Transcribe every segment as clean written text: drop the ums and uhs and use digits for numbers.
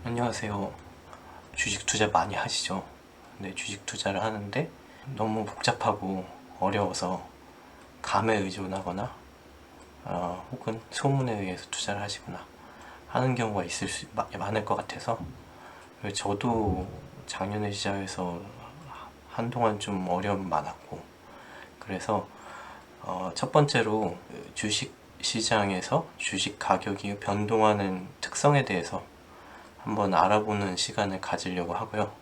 안녕하세요. 주식 투자 많이 하시죠? 근데 주식 투자를 하는데 너무 복잡하고 어려워서 감에 의존하거나 혹은 소문에 의해서 투자를 하시거나 하는 경우가 많을 것 같아서 저도 작년에 시작해서 한동안 좀 어려움이 많았고, 그래서 첫 번째로 주식 시장에서 주식 가격이 변동하는 특성에 대해서 한번 알아보는 시간을 가지려고 하고요.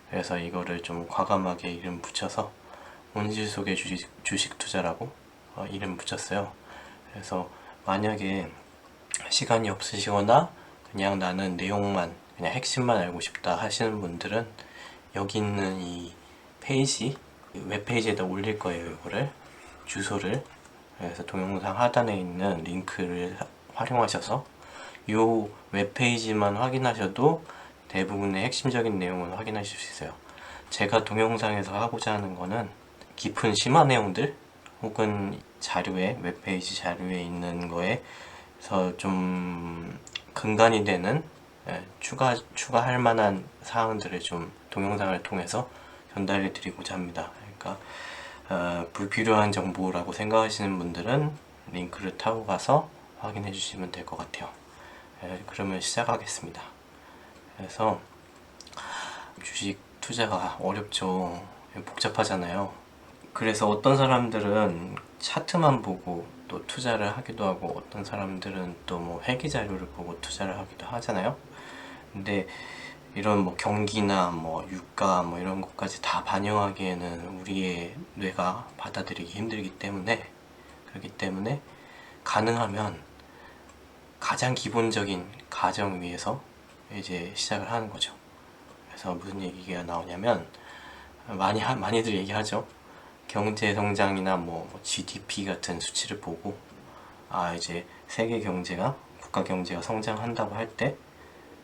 그래서 이거를 좀 과감하게 이름 붙여서 온실 속의 주식 투자라고 이름 붙였어요. 그래서 만약에 시간이 없으시거나 그냥 나는 내용만, 그냥 핵심만 알고 싶다 하시는 분들은 여기 있는 이 페이지, 웹페이지에다 올릴 거예요. 이거를, 주소를. 그래서 동영상 하단에 있는 링크를 활용하셔서 이 웹페이지만 확인하셔도 대부분의 핵심적인 내용을 확인하실 수 있어요. 제가 동영상에서 하고자 하는 거는 깊은 심화 내용들 혹은 자료에, 웹페이지 자료에 있는 거에서 좀 근간이 되는 추가할 만한 사항들을 좀 동영상을 통해서 전달해 드리고자 합니다. 그러니까 불필요한 정보라고 생각하시는 분들은 링크를 타고 가서 확인해 주시면 될 것 같아요. 그러면 시작하겠습니다. 그래서 주식 투자가 어렵죠. 복잡하잖아요. 그래서 어떤 사람들은 차트만 보고 또 투자를 하기도 하고, 어떤 사람들은 또 뭐 회계 자료를 보고 투자를 하기도 하잖아요. 근데 이런 뭐 경기나 뭐 유가 뭐 이런 것까지 다 반영하기에는 우리의 뇌가 받아들이기 힘들기 때문에, 그렇기 때문에 가능하면 가장 기본적인 가정 위에서 이제 시작을 하는 거죠. 그래서 무슨 얘기가 나오냐면, 많이들 얘기하죠. 경제 성장이나 뭐 GDP 같은 수치를 보고, 이제 세계 경제가, 국가 경제가 성장한다고 할 때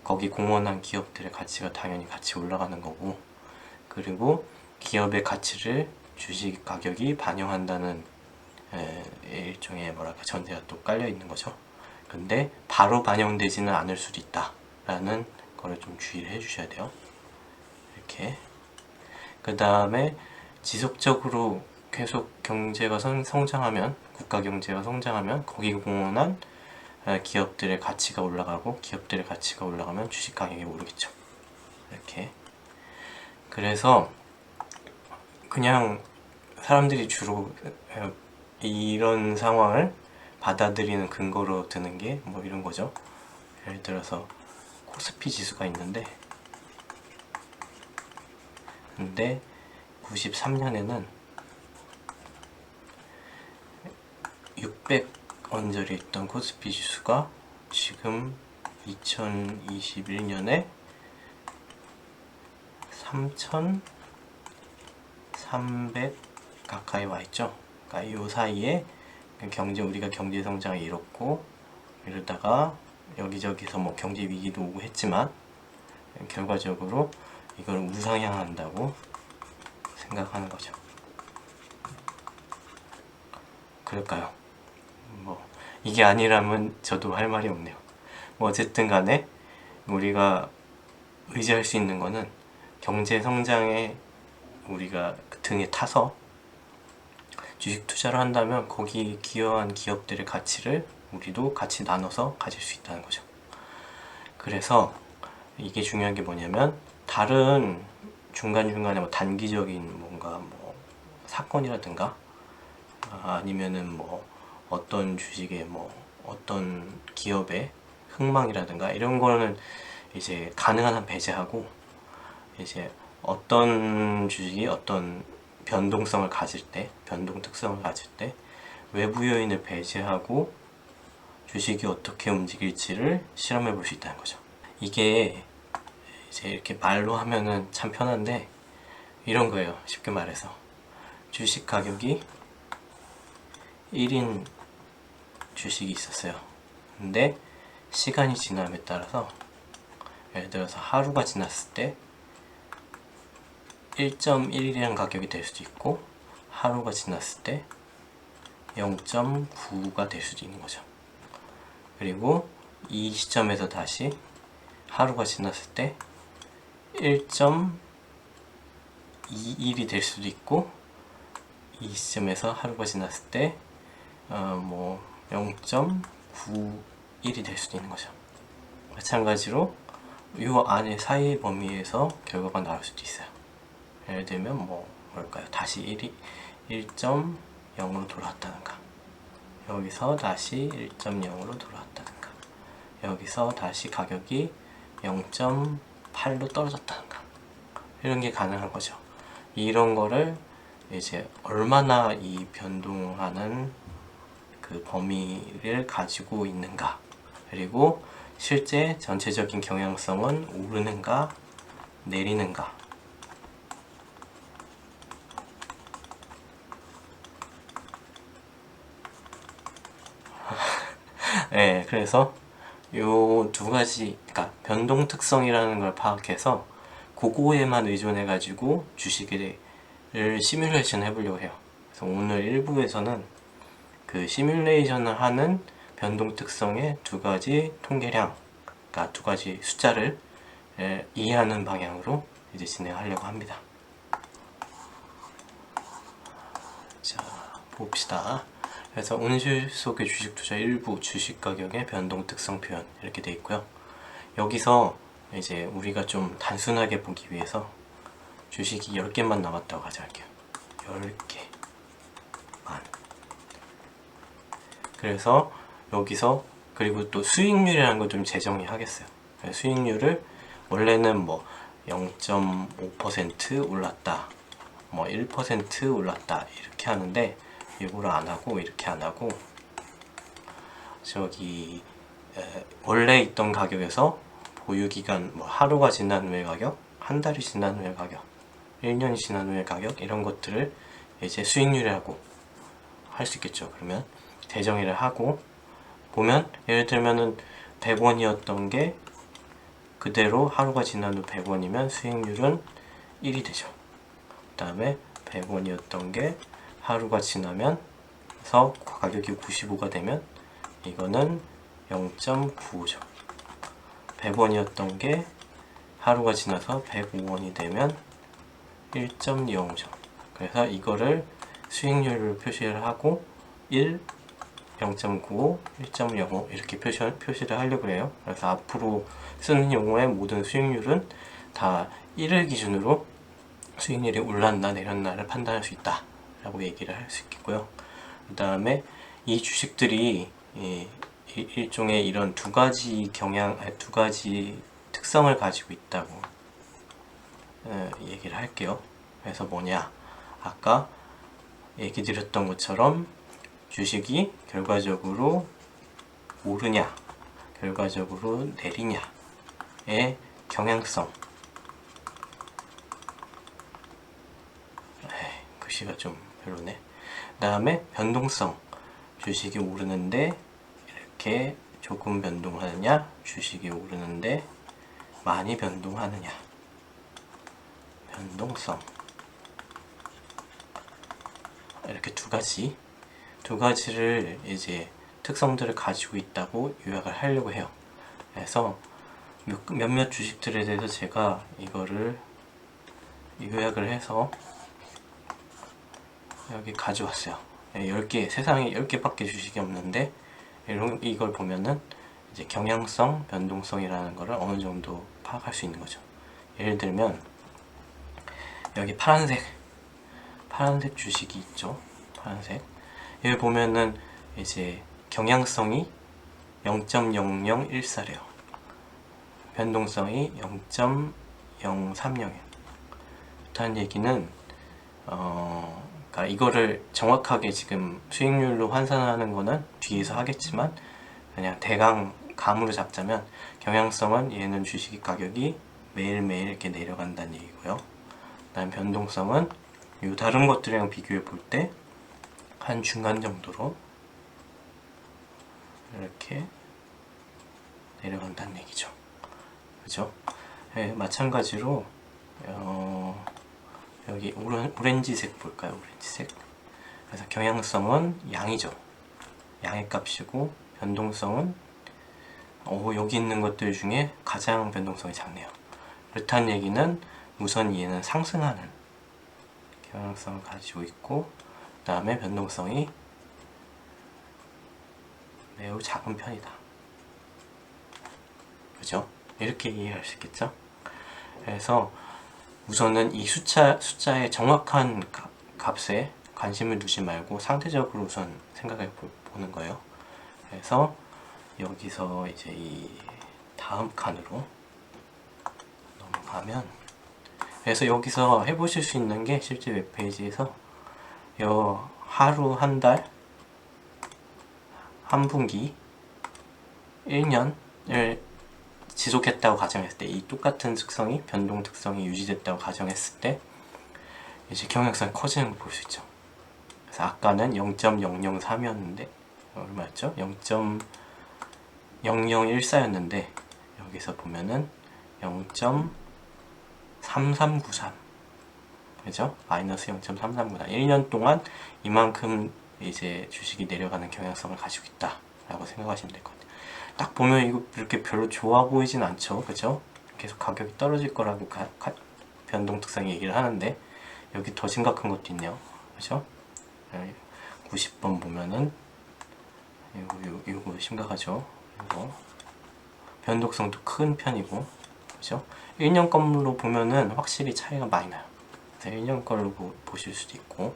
거기 공헌한 기업들의 가치가 당연히 같이 올라가는 거고, 그리고 기업의 가치를 주식 가격이 반영한다는 일종의 뭐랄까 전제가 또 깔려 있는 거죠. 근데 바로 반영되지는 않을 수도 있다 라는 거를 좀 주의를 해 주셔야 돼요. 이렇게. 그 다음에 지속적으로 계속 경제가 성장하면, 국가 경제가 성장하면 거기 공헌한 기업들의 가치가 올라가고, 기업들의 가치가 올라가면 주식 가격이 오르겠죠. 이렇게. 그래서 그냥 사람들이 주로 이런 상황을 받아들이는 근거로 드는 게 뭐 이런 거죠. 예를 들어서 코스피 지수가 있는데, 93년에는 600 언저리 있던 코스피 지수가 지금 2021년에 3,300 가까이 와 있죠. 그러니까 이 사이에 우리가 경제 성장이 이렇고, 이러다가 여기저기서 뭐 경제 위기도 오고 했지만 결과적으로 이걸 우상향한다고 생각하는 거죠. 그럴까요? 뭐 이게 아니라면 저도 할 말이 없네요. 뭐 어쨌든 간에 우리가 의지할 수 있는 거는 경제 성장에 우리가 등에 타서 주식 투자를 한다면 거기 기여한 기업들의 가치를 우리도 같이 나눠서 가질 수 있다는 거죠. 그래서 이게 중요한 게 뭐냐면, 다른 중간중간에 뭐 단기적인 뭔가 뭐 사건이라든가 아니면은 뭐 어떤 주식의 뭐 어떤 기업의 흥망이라든가 이런 거는 이제 가능한 한 배제하고, 이제 어떤 주식이 어떤 변동성을 가질 때, 변동 특성을 가질 때 외부 요인을 배제하고 주식이 어떻게 움직일지를 실험해 볼 수 있다는 거죠. 이게 이제 이렇게 말로 하면은 참 편한데 이런 거예요. 쉽게 말해서 주식 가격이 1인 주식이 있었어요. 근데 시간이 지남에 따라서, 예를 들어서 하루가 지났을 때 1.1이라는 가격이 될 수도 있고, 하루가 지났을 때 0.9가 될 수도 있는 거죠. 그리고 이 시점에서 다시 하루가 지났을 때 1.21이 될 수도 있고, 이 시점에서 하루가 지났을 때 0.91이 될 수도 있는 거죠. 마찬가지로 이 안에 사이 범위에서 결과가 나올 수도 있어요. 예를 들면 뭘까요? 다시 1.0으로 돌아왔다든가, 여기서 다시 1.0으로 돌아왔다든가, 여기서 다시 가격이 0.8로 떨어졌다든가, 이런 게 가능한 거죠. 이런 거를 이제 얼마나 이 변동하는 그 범위를 가지고 있는가, 그리고 실제 전체적인 경향성은 오르는가 내리는가, 네, 그래서 요 두 가지, 그러니까 변동 특성이라는 걸 파악해서 그거에만 의존해 가지고 주식을 시뮬레이션 해보려고 해요. 그래서 오늘 1부에서는 그 시뮬레이션을 하는 변동 특성의 두 가지 통계량, 그러니까 두 가지 숫자를 이해하는 방향으로 이제 진행하려고 합니다. 자, 봅시다. 그래서 온실 속의 주식 투자 일부 주식 가격의 변동 특성 표현, 이렇게 돼 있고요. 여기서 이제 우리가 좀 단순하게 보기 위해서 주식이 10개만 남았다고 가져갈게요. 10개만. 그래서 여기서, 그리고 또 수익률이라는 걸 좀 재정의하겠어요. 수익률을 원래는 0.5% 올랐다, 1% 올랐다, 이렇게 하는데 이거를 안 하고, 이렇게 안 하고, 저기 원래 있던 가격에서 보유기간, 하루가 지난 후의 가격, 한 달이 지난 후의 가격, 1년이 지난 후의 가격, 이런 것들을 이제 수익률이라고 할 수 있겠죠. 그러면 대정의를 하고 보면, 예를 들면은 100원이었던 게 그대로 하루가 지난 후 100원이면 수익률은 1이 되죠. 그 다음에 100원이었던 게 하루가 지나면서 가격이 95가 되면 이거는 0.95죠. 100원이었던 게 하루가 지나서 105원이 되면 1.05죠. 그래서 이거를 수익률을 표시를 하고 1, 0.95, 1.05 이렇게 표시를 하려고 해요. 그래서 앞으로 쓰는 용어의 모든 수익률은 다 1을 기준으로 수익률이 올랐나 내렸나를 판단할 수 있다 라고 얘기를 할 수 있겠고요. 그 다음에 이 주식들이 일종의 이런 두 가지 특성을 가지고 있다고 얘기를 할게요. 그래서 뭐냐, 아까 얘기 드렸던 것처럼 주식이 결과적으로 오르냐 결과적으로 내리냐의 경향성, 글씨가 좀 별로네. 그 다음에 변동성, 주식이 오르는데 이렇게 조금 변동하느냐, 주식이 오르는데 많이 변동하느냐, 변동성, 이렇게 두 가지를 이제 특성들을 가지고 있다고 요약을 하려고 해요. 그래서 몇몇 주식들에 대해서 제가 이거를 요약을 해서 여기 가져왔어요. 10개, 세상에 10개밖에 주식이 없는데 이걸 보면은 이제 경향성, 변동성이라는 거를 어느 정도 파악할 수 있는 거죠. 예를 들면 여기 파란색 주식이 있죠. 파란색. 여기 보면은 이제 경향성이 0.0014래요. 변동성이 0.030이에요. 그렇다는 얘기는 그러니까 이거를 정확하게 지금 수익률로 환산하는 거는 뒤에서 하겠지만, 그냥 대강 감으로 잡자면 경향성은 얘는 주식 가격이 매일매일 이렇게 내려간다는 얘기고요. 그다음 변동성은 이 다른 것들이랑 비교해 볼 때 한 중간 정도로 이렇게 내려간다는 얘기죠. 그죠? 네, 마찬가지로 여기 오렌지색 볼까요? 오렌지색. 그래서 경향성은 양이죠. 양의 값이고, 변동성은 여기 있는 것들 중에 가장 변동성이 작네요. 그렇다는 얘기는 우선 얘는 상승하는 경향성을 가지고 있고, 그 다음에 변동성이 매우 작은 편이다. 그죠? 이렇게 이해할 수 있겠죠? 그래서 우선은 이 숫자의 정확한 값에 관심을 두지 말고 상대적으로 우선 생각해 보는 거예요. 그래서 여기서 이제 이 다음 칸으로 넘어가면, 그래서 여기서 해보실 수 있는 게 실제 웹페이지에서 요 하루, 한 달, 한 분기, 1년을 지속했다고 가정했을 때, 이 똑같은 특성이, 변동 특성이 유지됐다고 가정했을 때 이제 경향성이 커지는 걸 볼 수 있죠. 그래서 아까는 0.003이었는데 얼마였죠? 0.0014였는데 여기서 보면은 0.3393, 그죠? 마이너스 0.3393. 1년 동안 이만큼 이제 주식이 내려가는 경향성을 가지고 있다 라고 생각하시면 될 것 같아요. 딱 보면 이거 이렇게 별로 좋아 보이진 않죠, 그죠? 계속 가격이 떨어질 거라고 변동 특성 얘기를 하는데 여기 더 심각한 것도 있네요, 그죠? 90번 보면은 이거 심각하죠. 이거 변동성도 큰 편이고, 그죠? 1년 걸로 보면은 확실히 차이가 많이 나요. 그래서 1년 걸로 보실 수도 있고,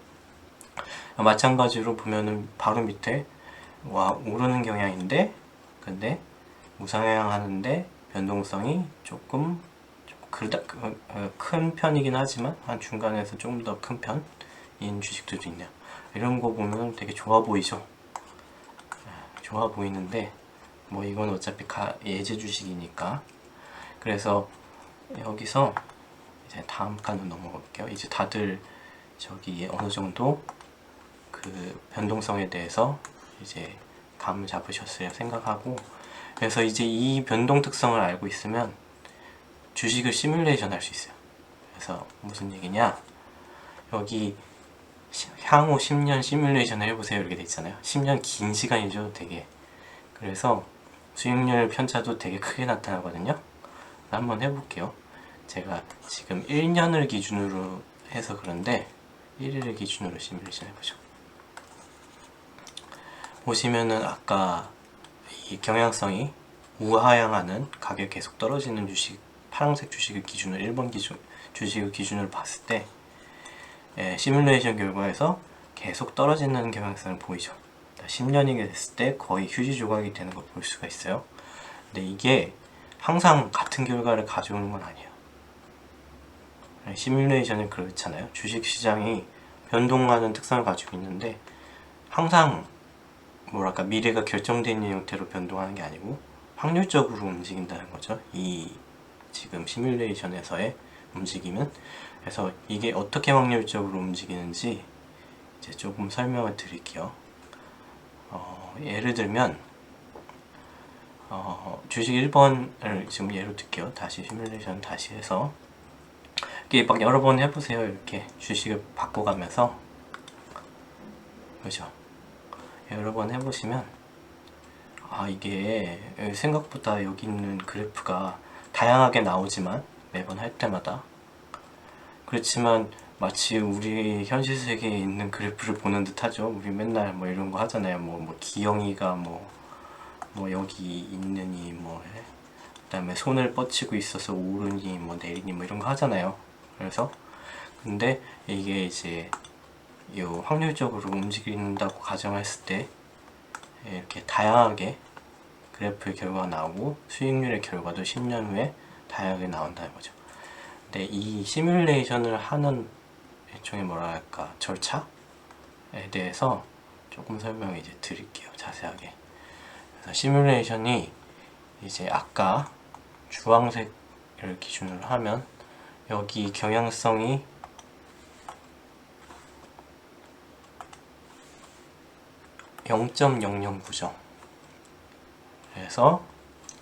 마찬가지로 보면은 바로 밑에 오르는 경향인데 근데 우상향하는데 변동성이 조금 큰 편이긴 하지만 한 중간에서 좀 더 큰 편인 주식들도 있네요. 이런 거 보면 되게 좋아 보이죠? 좋아 보이는데 뭐 이건 어차피 예제 주식이니까. 그래서 여기서 이제 다음 칸으로 넘어갈게요. 이제 다들 저기 어느 정도 그 변동성에 대해서 이제 감을 잡으셨어야 생각하고, 그래서 이제 이 변동 특성을 알고 있으면 주식을 시뮬레이션 할 수 있어요. 그래서 무슨 얘기냐, 여기 향후 10년 시뮬레이션을 해보세요 이렇게 돼 있잖아요. 10년 긴 시간이죠, 되게. 그래서 수익률 편차도 되게 크게 나타나거든요. 한번 해볼게요. 제가 지금 1년을 기준으로 해서 그런데 1일을 기준으로 시뮬레이션 해보죠. 보시면은 아까 이 경향성이 우하향하는, 가격 계속 떨어지는 주식, 파란색 주식을 기준으로 1번 주식을 기준으로 봤을 때 시뮬레이션 결과에서 계속 떨어지는 경향성을 보이죠. 10년이 됐을 때 거의 휴지 조각이 되는 걸 볼 수가 있어요. 근데 이게 항상 같은 결과를 가져오는 건 아니에요. 시뮬레이션은 그렇잖아요. 주식시장이 변동하는 특성을 가지고 있는데 항상 뭐랄까 미래가 결정되어 있는 형태로 변동하는 게 아니고 확률적으로 움직인다는 거죠. 이 지금 시뮬레이션에서의 움직임은. 그래서 이게 어떻게 확률적으로 움직이는지 이제 조금 설명을 드릴게요. 예를 들면 주식 1번을 지금 예로 들게요. 다시 시뮬레이션 다시 해서 이게 막 여러 번 해보세요. 이렇게 주식을 바꿔가면서, 그죠? 여러 번 해보시면 이게 생각보다 여기 있는 그래프가 다양하게 나오지만 매번 할 때마다, 그렇지만 마치 우리 현실 세계에 있는 그래프를 보는 듯 하죠. 우리 맨날 뭐 이런 거 하잖아요. 뭐 기영이가 뭐 여기 있느니 그 다음에 손을 뻗치고 있어서 오르니 뭐 내리니 뭐 이런 거 하잖아요. 그래서 근데 이게 이제 요 확률적으로 움직인다고 가정했을 때 이렇게 다양하게 그래프의 결과가 나오고 수익률의 결과도 10년 후에 다양하게 나온다는 거죠. 근데 이 시뮬레이션을 하는 일종의 뭐랄까 절차에 대해서 조금 설명을 이제 드릴게요, 자세하게. 그래서 시뮬레이션이 이제 아까 주황색을 기준으로 하면 여기 경향성이 0.009죠. 그래서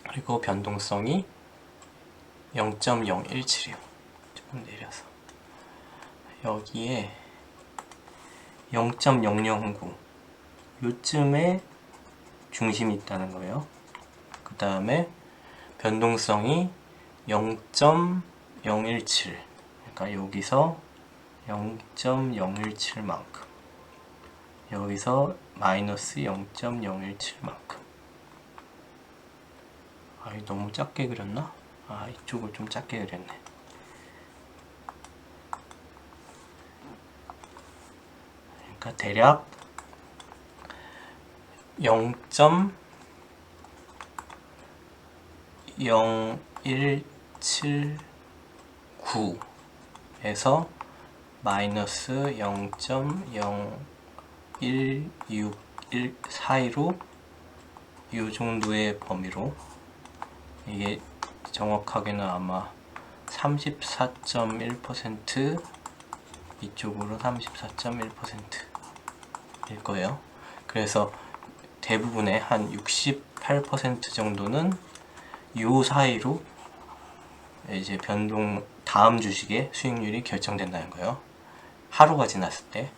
그리고 변동성이 0.017이에요. 조금 내려서 여기에 0.009 요쯤에 중심이 있다는 거예요. 그 다음에 변동성이 0.017, 그러니까 여기서 0.017만큼, 여기서 마이너스 0.017만큼. 아, 이거 너무 작게 그렸나? 아, 이쪽을 좀 작게 그렸네. 그러니까 대략 0.0179에서 마이너스 0.0161 사이로 이 정도의 범위로, 이게 정확하게는 아마 34.1%, 이쪽으로 34.1%일 거예요. 그래서 대부분의 한 68% 정도는 이 사이로 이제 변동, 다음 주식의 수익률이 결정된다는 거예요. 하루가 지났을 때.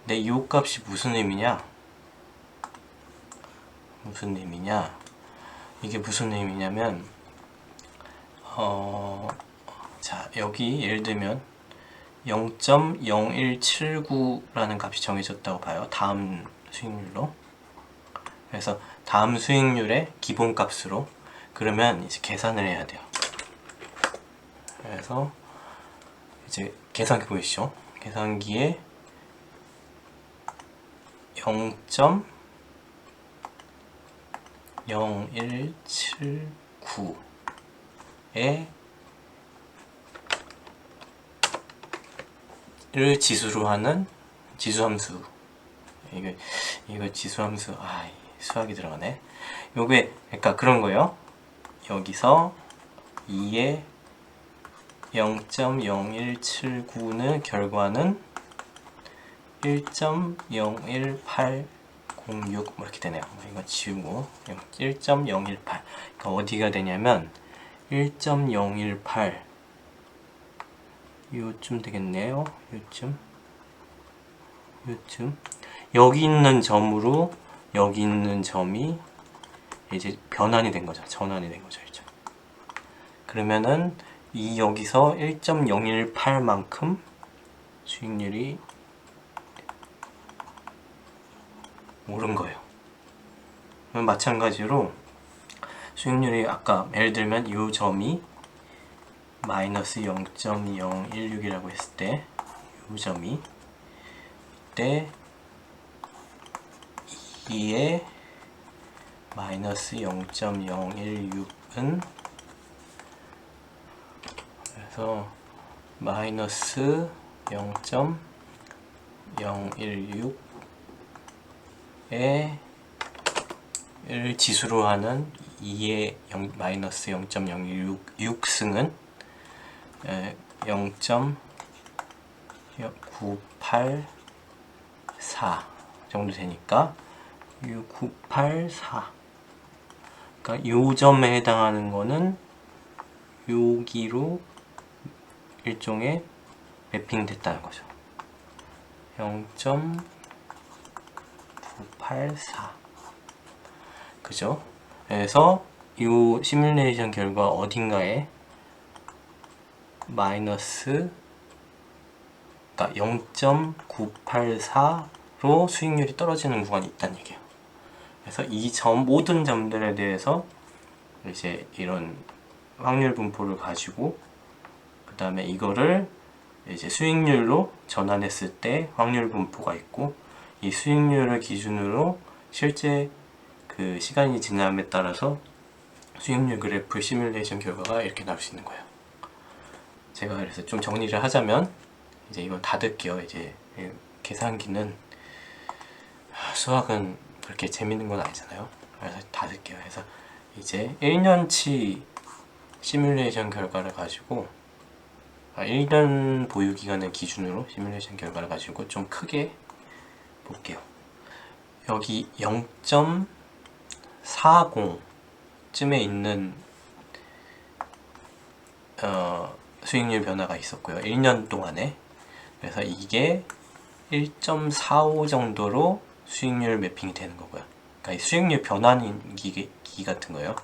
근데 이 값이 무슨 의미냐? 이게 무슨 의미냐면, 자, 여기 예를 들면 0.0179라는 값이 정해졌다고 봐요. 다음 수익률로. 그래서 다음 수익률의 기본값으로, 그러면 이제 계산을 해야 돼요. 그래서 이제 계산기 보이시죠? 계산기에 0.0179에 를 지수로 하는 지수함수, 이거 지수함수, 수학이 들어가네. 요게 그러니까 그런 거예요. 여기서 2에 0.0179는 결과는 1.01806 이렇게 되네요. 이거 지우고 1.018. 그러니까 어디가 되냐면 1.018 요쯤 되겠네요. 요쯤 여기 있는 점으로 여기 있는 점이 이제 변환이 된 거죠. 전환이 된 거죠. 이제. 그러면은 이 여기서 1.018만큼 수익률이 오른 거예요. 마찬가지로 수익률이 아까 예를 들면 이 점이 마이너스 0.016이라고 했을 때, 이 점이 이때 2에 마이너스 0.016은 그래서 마이너스 0.016에 를 지수로 하는 2의 마이너스 0.016승은 0.984 정도 되니까 984, 그러니까 요 점에 해당하는 거는 여기로 일종의 매핑 됐다는 거죠. 0.984, 그죠? 그래서 이 시뮬레이션 결과 어딘가에 마이너스, 그러니까 0.984로 수익률이 떨어지는 구간이 있다는 얘기예요. 그래서 이 모든 점들에 대해서 이제 이런 확률 분포를 가지고, 그 다음에 이거를 이제 수익률로 전환했을 때 확률 분포가 있고, 이 수익률을 기준으로 실제 그 시간이 지남에 따라서 수익률 그래프 시뮬레이션 결과가 이렇게 나올 수 있는 거예요. 제가 그래서 좀 정리를 하자면, 이제 이건 닫을게요. 이제 계산기는, 수학은 그렇게 재밌는 건 아니잖아요. 그래서 닫을게요. 그래서 이제 1년치 시뮬레이션 결과를 가지고, 1년 보유 기간을 기준으로 시뮬레이션 결과를 가지고 좀 크게 볼게요. 여기 0.40쯤에 있는 수익률 변화가 있었고요. 1년 동안에. 그래서 이게 1.45 정도로 수익률 매핑이 되는 거고요. 그러니까 이 수익률 변환기 같은 거예요.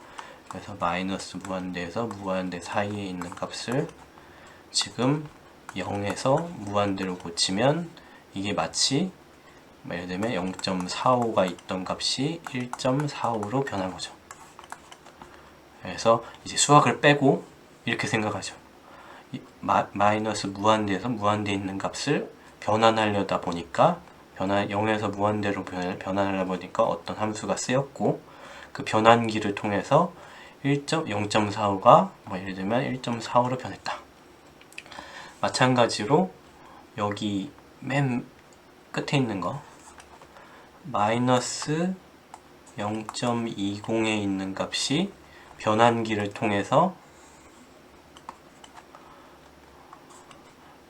그래서 마이너스 무한대에서 무한대 사이에 있는 값을 지금 0에서 무한대로 고치면 이게 마치 예를 들면 0.45가 있던 값이 1.45로 변한 거죠. 그래서 이제 수학을 빼고 이렇게 생각하죠. 마이너스 무한대에서 무한대에 있는 값을 변환하려다 보니까 0에서 무한대로 변환하려다 보니까 어떤 함수가 쓰였고 그 변환기를 통해서 0.45가 예를 들면 1.45로 변했다. 마찬가지로 여기 맨 끝에 있는 거 마이너스 0.20에 있는 값이 변환기를 통해서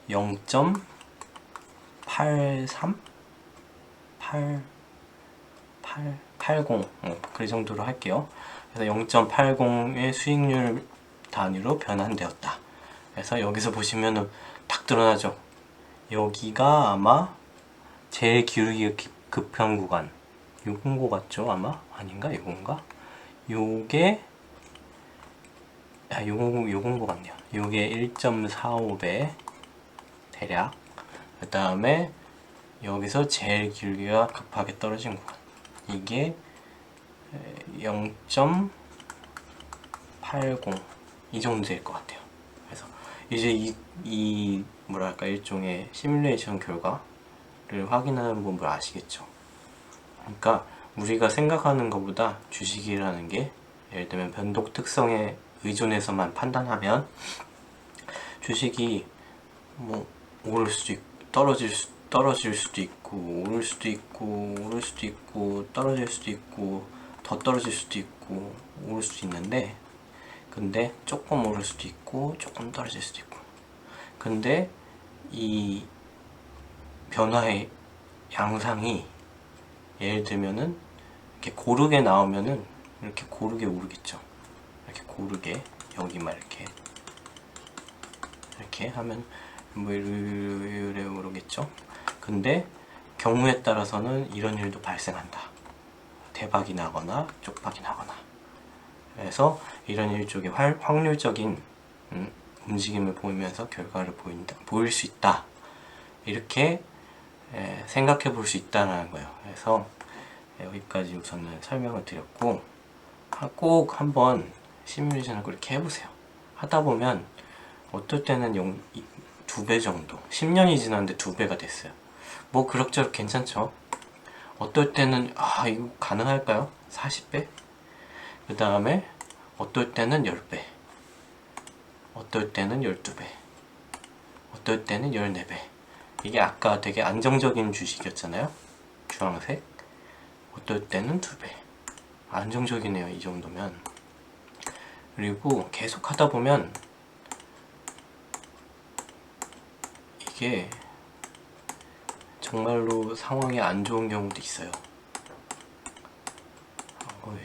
0.83? 80 그 정도로 할게요. 그래서 0.80의 수익률 단위로 변환되었다. 그래서 여기서 보시면은 딱 드러나죠. 여기가 아마 제일 기울기가 급한 구간 요건 거 같죠? 아마? 아닌가? 요건가? 요게 요건 거 같네요. 요게 1.45배 대략. 그 다음에 여기서 제일 기울기가 급하게 떨어진 구간 이게 0.80 이 정도 될 것 같아요. 그래서 이제 이 뭐랄까 일종의 시뮬레이션 결과를 확인하는 법을 아시겠죠? 그러니까 우리가 생각하는 것보다 주식이라는 게 예를 들면 변동 특성에 의존해서만 판단하면 주식이 뭐 오를 수도 있고 떨어질 수도 있고 오를 수도 있고 오를 수도 있고 떨어질 수도 있고 더 떨어질 수도 있고 오를 수도 있는데 근데 조금 오를 수도 있고 조금 떨어질 수도 있고 근데 이 변화의 양상이 예를 들면은 이렇게 고르게 나오면은 이렇게 고르게 오르겠죠. 이렇게 고르게 여기만 이렇게 하면 뭐 이래 오르겠죠. 근데 경우에 따라서는 이런 일도 발생한다. 대박이 나거나 쪽박이 나거나. 그래서 이런 일종의 확률적인 움직임을 보이면서 결과를 보일 수 있다. 이렇게 생각해 볼 수 있다는 거예요. 그래서 여기까지 우선은 설명을 드렸고 꼭 한번 시뮬레이션을 그렇게 해보세요. 하다 보면 어떨 때는 2배 정도 10년이 지났는데 2배가 됐어요. 뭐 그럭저럭 괜찮죠. 어떨 때는 이거 가능할까요? 40배? 그 다음에 어떨 때는 10배 어떨 때는 12배 어떨 때는 14배 이게 아까 되게 안정적인 주식이었잖아요. 주황색 어떨 때는 2배 안정적이네요. 이 정도면. 그리고 계속 하다 보면 이게 정말로 상황이 안 좋은 경우도 있어요.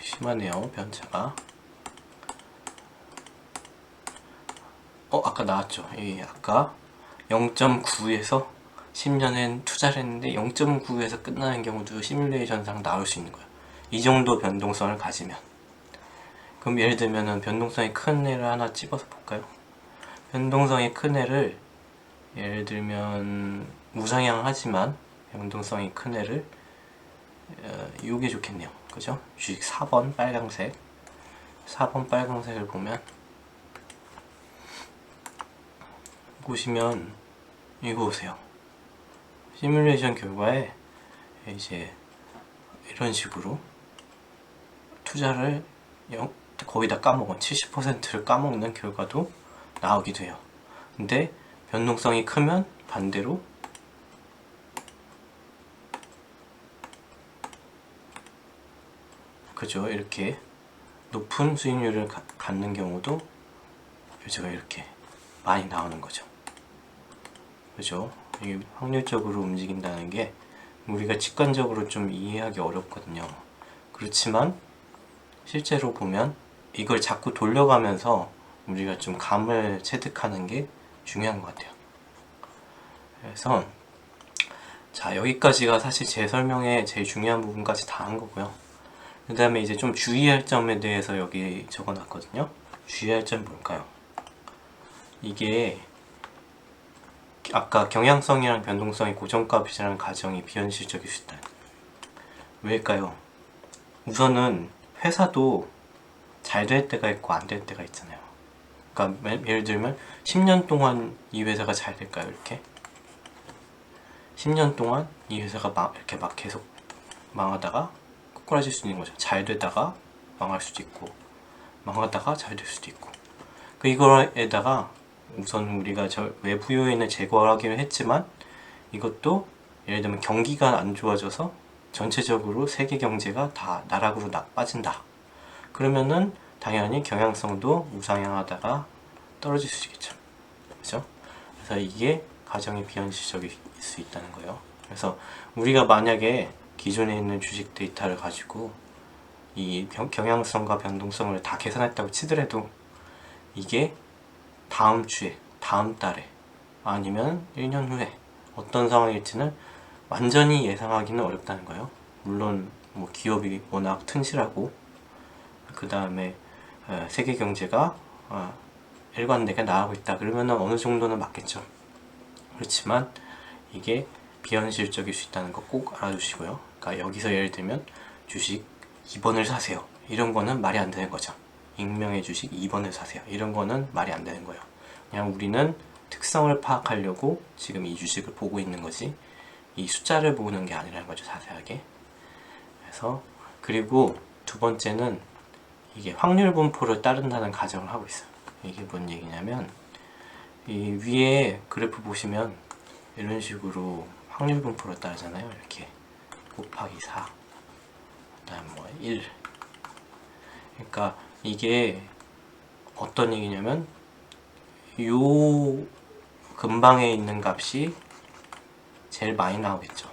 심하네요. 변차가. 아까 나왔죠. 아까 0.9에서 10년엔 투자를 했는데 0.9에서 끝나는 경우도 시뮬레이션상 나올 수 있는 거예요. 이 정도 변동성을 가지면. 그럼 예를 들면은 변동성이 큰 애를 하나 집어서 볼까요? 변동성이 큰 애를 예를 들면 우상향하지만 변동성이 큰 애를 이게 좋겠네요. 그죠? 주식 4번 빨강색 4번 빨강색을 보시면 이거 보세요. 시뮬레이션 결과에 이제 이런 식으로 투자를 거의 다 까먹은 70%를 까먹는 결과도 나오기도 해요. 근데 변동성이 크면 반대로 그죠? 이렇게 높은 수익률을 갖는 경우도 그죠? 이렇게 많이 나오는 거죠. 그죠? 이게 확률적으로 움직인다는 게 우리가 직관적으로 좀 이해하기 어렵거든요. 그렇지만 실제로 보면 이걸 자꾸 돌려가면서 우리가 좀 감을 체득하는 게 중요한 것 같아요. 그래서 자, 여기까지가 사실 제 설명의 제일 중요한 부분까지 다 한 거고요. 그 다음에 이제 좀 주의할 점에 대해서 여기 적어놨거든요. 주의할 점이 뭘까요? 이게 아까 경향성이랑 변동성이 고정값이라는 가정이 비현실적일 수 있다. 왜일까요? 우선은 회사도 잘 될 때가 있고 안 될 때가 있잖아요. 그러니까 예를 들면 10년 동안 이 회사가 잘 될까요? 이렇게 10년 동안 이 회사가 이렇게 막 계속 망하다가 꼬꾸라질 수 있는 거죠. 잘 되다가 망할 수도 있고 망하다가 잘 될 수도 있고. 이거에다가 우선 우리가 저 외부 요인을 제거하기로 했지만 이것도 예를 들면 경기가 안 좋아져서 전체적으로 세계 경제가 다 나락으로 빠진다. 그러면은 당연히 경향성도 우상향하다가 떨어질 수 있겠죠. 그렇죠? 그래서 이게 가정이 비현실적일 수 있다는 거예요. 그래서 우리가 만약에 기존에 있는 주식 데이터를 가지고 이 경향성과 변동성을 다 계산했다고 치더라도 이게 다음 주에, 다음 달에 아니면 1년 후에 어떤 상황일지는 완전히 예상하기는 어렵다는 거예요. 물론 뭐 기업이 워낙 튼실하고 그 다음에 세계 경제가 일관되게 나아가고 있다 그러면 어느 정도는 맞겠죠. 그렇지만 이게 비현실적일 수 있다는 거 꼭 알아두시고요. 그러니까 여기서 예를 들면 주식 2번을 사세요. 이런 거는 말이 안 되는 거죠. 익명의 주식 2번을 사세요. 이런 거는 말이 안 되는 거예요. 그냥 우리는 특성을 파악하려고 지금 이 주식을 보고 있는 거지 이 숫자를 보는 게 아니라는 거죠. 자세하게. 그래서 그리고 두 번째는 이게 확률 분포를 따른다는 가정을 하고 있어요. 이게 뭔 얘기냐면 이 위에 그래프 보시면 이런 식으로 확률 분포를 따르잖아요. 이렇게 곱하기 4 그다음 뭐 1. 그러니까 이게 어떤 얘기냐면 요 근방에 있는 값이 제일 많이 나오겠죠.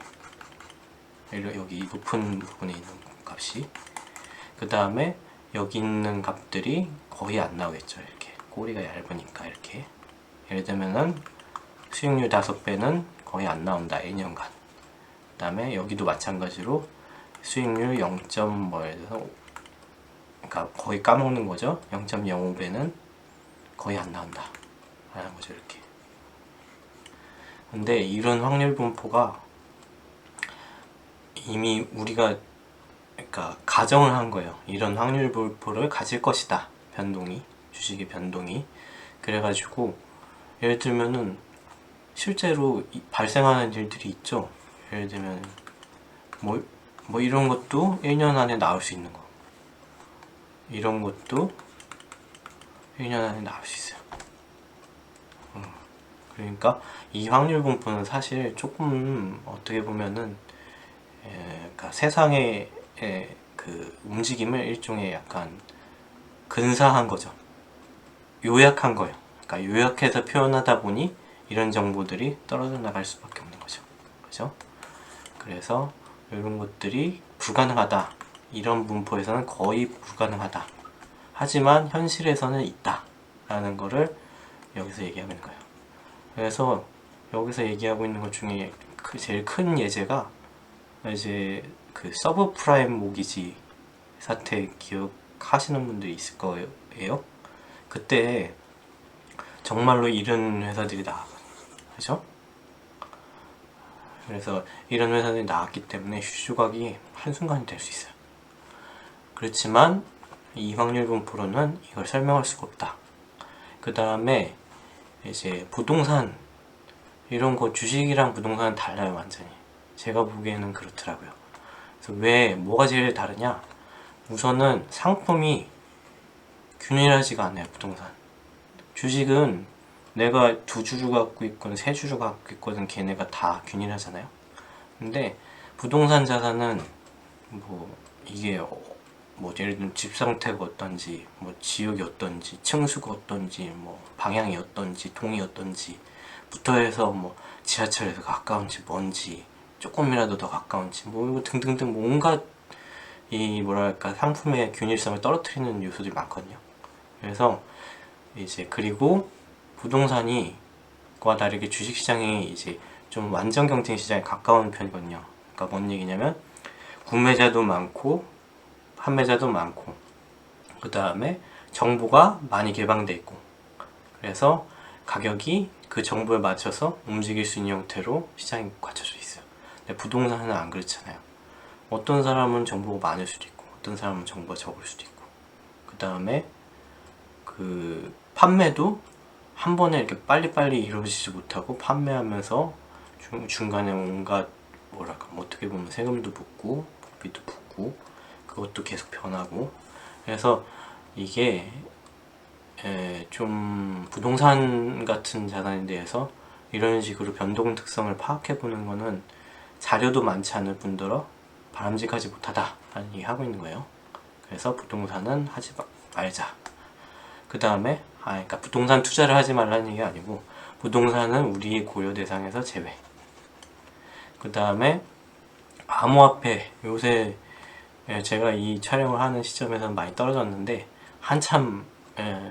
여기 높은 부분에 있는 값이. 그 다음에 여기 있는 값들이 거의 안 나오겠죠. 이렇게 꼬리가 얇으니까 이렇게. 예를 들면은 수익률 5배는 거의 안 나온다. 1년간. 그 다음에 여기도 마찬가지로 수익률 0. 뭐에서 그러니까 거의 까먹는 거죠. 0.05배는 거의 안 나온다. 라는 거죠. 이렇게. 근데 이런 확률 분포가 이미 우리가 그러니까 가정을 한 거예요. 이런 확률 분포를 가질 것이다. 변동이 주식의 변동이 그래가지고 예를 들면은 실제로 발생하는 일들이 있죠. 예를 들면 뭐 이런 것도 1년 안에 나올 수 있는 거. 이런 것도 1년 안에 나올 수 있어요. 그러니까 이 확률 분포는 사실 조금 어떻게 보면은 그러니까 세상의 그 움직임을 일종의 약간 근사한 거죠. 요약한 거예요. 그러니까 요약해서 표현하다 보니 이런 정보들이 떨어져 나갈 수밖에 없는 거죠. 그죠? 그래서 이런 것들이 불가능하다. 이런 분포에서는 거의 불가능하다. 하지만 현실에서는 있다. 라는 거를 여기서 얘기하고 있는 거예요. 그래서 여기서 얘기하고 있는 것 중에 제일 큰 예제가 이제 그 서브프라임 모기지 사태 기억하시는 분들이 있을 거예요. 그때 정말로 이런 회사들이 나왔거든요. 그죠? 그래서 이런 회사들이 나왔기 때문에 휴주각이 한순간이 될 수 있어요. 그렇지만 이 확률 분포로는 이걸 설명할 수가 없다. 그 다음에 이제 부동산 이런 거 주식이랑 부동산은 달라요. 완전히 제가 보기에는 그렇더라고요. 그래서 왜 뭐가 제일 다르냐, 우선은 상품이 균일하지가 않아요. 부동산 주식은 내가 2주를 갖고 있거든 3주를 갖고 있거든 걔네가 다 균일하잖아요. 근데 부동산 자산은 뭐 이게 뭐 예를 들면 집 상태가 어떤지, 뭐 지역이 어떤지, 층수가 어떤지, 뭐 방향이 어떤지, 동이 어떤지 부터 해서 뭐 지하철에서 가까운지 뭔지 조금이라도 더 가까운지 뭐 등등등 온갖 이 뭐랄까 상품의 균일성을 떨어뜨리는 요소들이 많거든요. 그래서 이제 그리고 부동산이 과 다르게 주식시장이 이제 좀 완전 경쟁 시장에 가까운 편이거든요. 그러니까 뭔 얘기냐면 구매자도 많고 판매자도 많고, 그 다음에 정보가 많이 개방돼 있고, 그래서 가격이 그 정보에 맞춰서 움직일 수 있는 형태로 시장이 갖춰져 있어요. 근데 부동산은 안 그렇잖아요. 어떤 사람은 정보가 많을 수도 있고, 어떤 사람은 정보가 적을 수도 있고, 그 다음에 그 판매도 한 번에 이렇게 빨리빨리 이루어지지 못하고, 판매하면서 중간에 온갖 뭐랄까, 어떻게 보면 세금도 붙고 복비도 붙고, 그것도 계속 변하고. 그래서 이게 좀 부동산 같은 자산에 대해서 이런 식으로 변동 특성을 파악해 보는 거는 자료도 많지 않을 뿐더러 바람직하지 못하다라는 얘기 하고 있는 거예요. 그래서 부동산은 하지 말자. 그 다음에 그러니까 부동산 투자를 하지 말라는 얘기 아니고, 부동산은 우리의 고려 대상에서 제외. 그 다음에 암호화폐, 요새 제가 이 촬영을 하는 시점에서는 많이 떨어졌는데 한참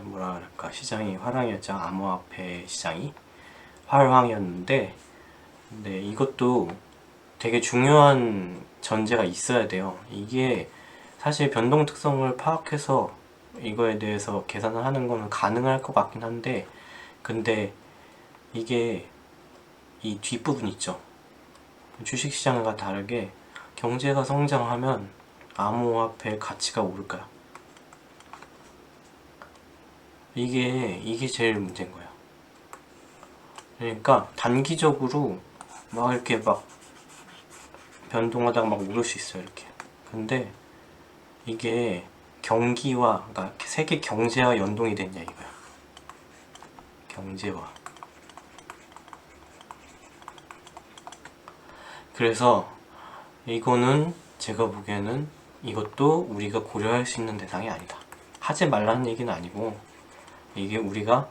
뭐라 그럴까, 시장이 화랑이었죠. 암호화폐 시장이 활황이었는데, 근데 이것도 되게 중요한 전제가 있어야 돼요. 이게 사실 변동 특성을 파악해서 이거에 대해서 계산을 하는 거는 가능할 것 같긴 한데, 근데 이게 이 뒷부분 있죠. 주식시장과 다르게 경제가 성장하면 암호화폐 가치가 오를까요? 이게 제일 문제인 거예요. 그러니까 단기적으로 막 이렇게 막 변동하다가 막 오를 수 있어요, 이렇게. 근데 이게 경기와, 그러니까 세계 경제와 연동이 됐냐 이거야. 경제와. 그래서 이거는 제가 보기에는 이것도 우리가 고려할 수 있는 대상이 아니다. 하지 말라는 얘기는 아니고, 이게 우리가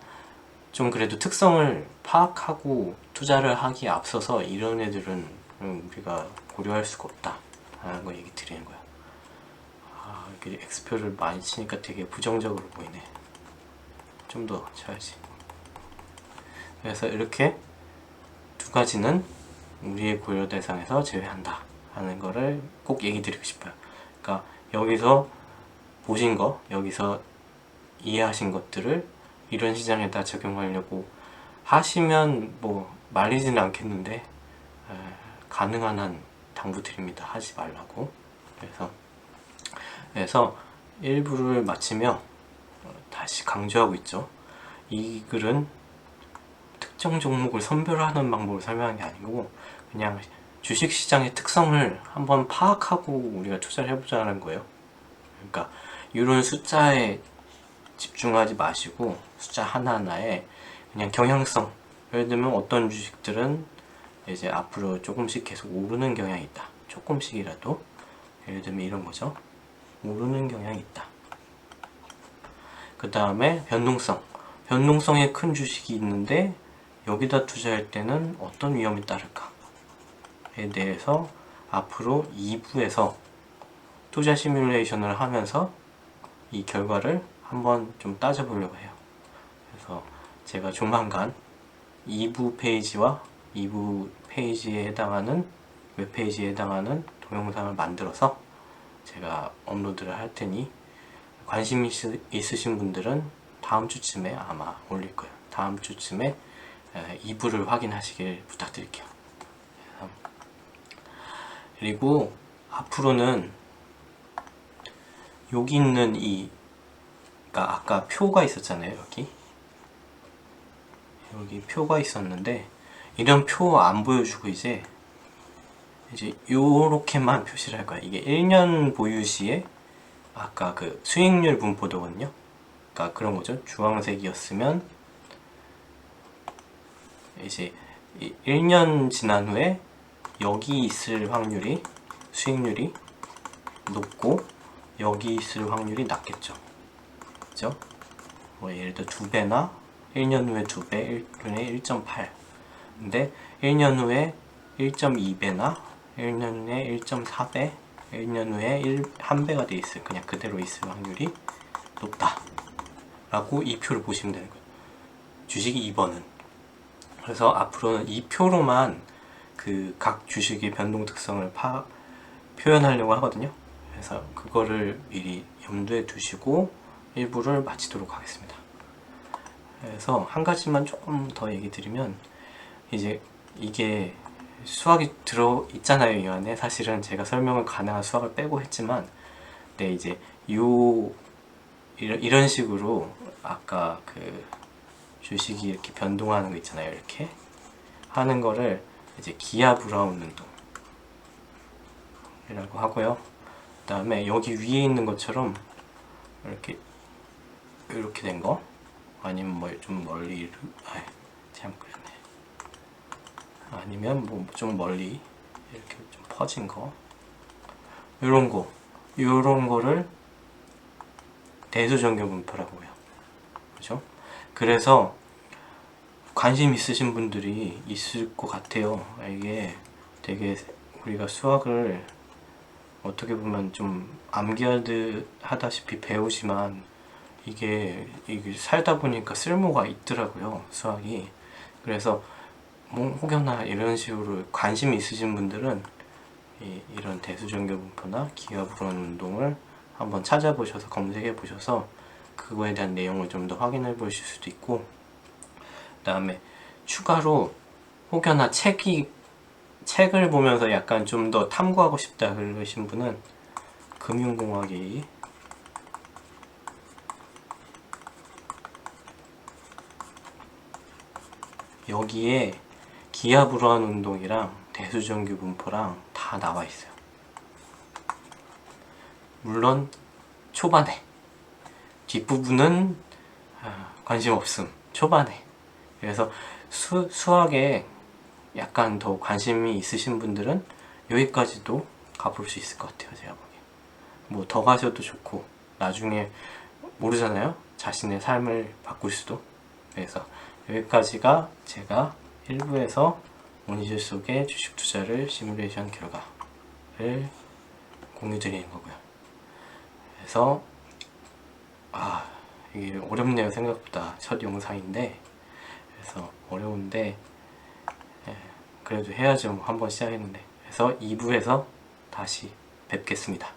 좀 그래도 특성을 파악하고 투자를 하기에 앞서서 이런 애들은 우리가 고려할 수가 없다 라는 거 얘기 드리는 거야. 이렇게 X표를 많이 치니까 되게 부정적으로 보이네. 좀 더 쳐야지. 그래서 이렇게 두 가지는 우리의 고려 대상에서 제외한다 하는 거를 꼭 얘기 드리고 싶어요. 그러니까 여기서 보신 거, 여기서 이해하신 것들을 이런 시장에다 적용하려고 하시면 뭐 말리지는 않겠는데, 가능한 한 당부드립니다. 하지 말라고. 그래서 1부를 마치며 다시 강조하고 있죠. 이 글은 특정 종목을 선별하는 방법을 설명한 게 아니고, 그냥 주식시장의 특성을 한번 파악하고 우리가 투자를 해보자는 거예요. 그러니까 이런 숫자에 집중하지 마시고 숫자 하나하나에 그냥 경향성, 예를 들면 어떤 주식들은 이제 앞으로 조금씩 계속 오르는 경향이 있다, 조금씩이라도. 예를 들면 이런 거죠. 오르는 경향이 있다. 그 다음에 변동성이 큰 주식이 있는데 여기다 투자할 때는 어떤 위험이 따를까에 대해서 앞으로 2부에서 투자 시뮬레이션을 하면서 이 결과를 한번 좀 따져보려고 해요. 그래서 제가 조만간 2부 페이지와 2부 페이지에 해당하는 웹페이지에 해당하는 동영상을 만들어서 제가 업로드를 할 테니, 관심 있으신 분들은 다음 주쯤에 아마 올릴 거예요. 다음 주쯤에 2부를 확인하시길 부탁드릴게요. 그리고 앞으로는 여기 있는 그러니까 아까 표가 있었잖아요. 여기 표가 있었는데, 이런 표 안 보여주고 이제 요렇게만 표시를 할 거야. 이게 1년 보유 시에 아까 그 수익률 분포도거든요. 그러니까 그런 거죠. 주황색이었으면 이제 1년 지난 후에 여기 있을 확률이, 수익률이 높고 여기 있을 확률이 낮겠죠. 그죠? 뭐 예를 들어 2배나 1년 후에 2배, 1년에 1.8. 근데 1년 후에 1.2배나 1년 후에 1.4배, 1년 후에 1배가 돼 있을, 그냥 그대로 있을 확률이 높다 라고 이 표를 보시면 되는 거예요. 주식이 2번은. 그래서 앞으로는 이 표로만 그 각 주식의 변동 특성을 표현하려고 하거든요. 그래서 그거를 미리 염두에 두시고 1부를 마치도록 하겠습니다. 그래서 한 가지만 조금 더 얘기 드리면, 이제 이게 수학이 들어 있잖아요, 이 안에. 사실은 제가 설명을 가능한 수학을 빼고 했지만, 네, 이제 이런 식으로 아까 그 주식이 이렇게 변동하는 거 있잖아요, 이렇게 하는 거를 이제 기아 브라운 운동이라고 하고요. 그 다음에 여기 위에 있는 것처럼 이렇게 된 거, 아니면 뭐 좀 멀리, 잘못 그렸네. 아니면 뭐 좀 멀리 이렇게 좀 퍼진 거, 이런 거를 대수정교 분포라고 해요. 그죠? 그래서 관심 있으신 분들이 있을 것 같아요. 이게 되게 우리가 수학을 어떻게 보면 좀 암기하다시피 배우지만, 이게 살다 보니까 쓸모가 있더라고요, 수학이. 그래서 혹여나 이런 식으로 관심이 있으신 분들은 이런 대수정교 분포나 기하불원 운동을 한번 찾아보셔서 검색해 보셔서 그거에 대한 내용을 좀 더 확인해 보실 수도 있고, 그 다음에 추가로 혹여나 책을 보면서 약간 좀 더 탐구하고 싶다 그러신 분은 금융공학이 여기에 기하불원 운동이랑 대수정규 분포랑 다 나와 있어요. 물론 초반에, 뒷부분은 관심 없음, 초반에. 그래서 수학에 약간 더 관심이 있으신 분들은 여기까지도 가볼 수 있을 것 같아요, 제가 보기에. 뭐 더 가셔도 좋고, 나중에 모르잖아요, 자신의 삶을 바꿀 수도. 그래서 여기까지가 제가 1부에서 모니터 속의 주식 투자를 시뮬레이션 결과를 공유 드리는 거고요. 그래서 이게 어렵네요, 생각보다. 첫 영상인데. 그래서 어려운데, 그래도 해야죠, 한번 시작했는데. 그래서 2부에서 다시 뵙겠습니다.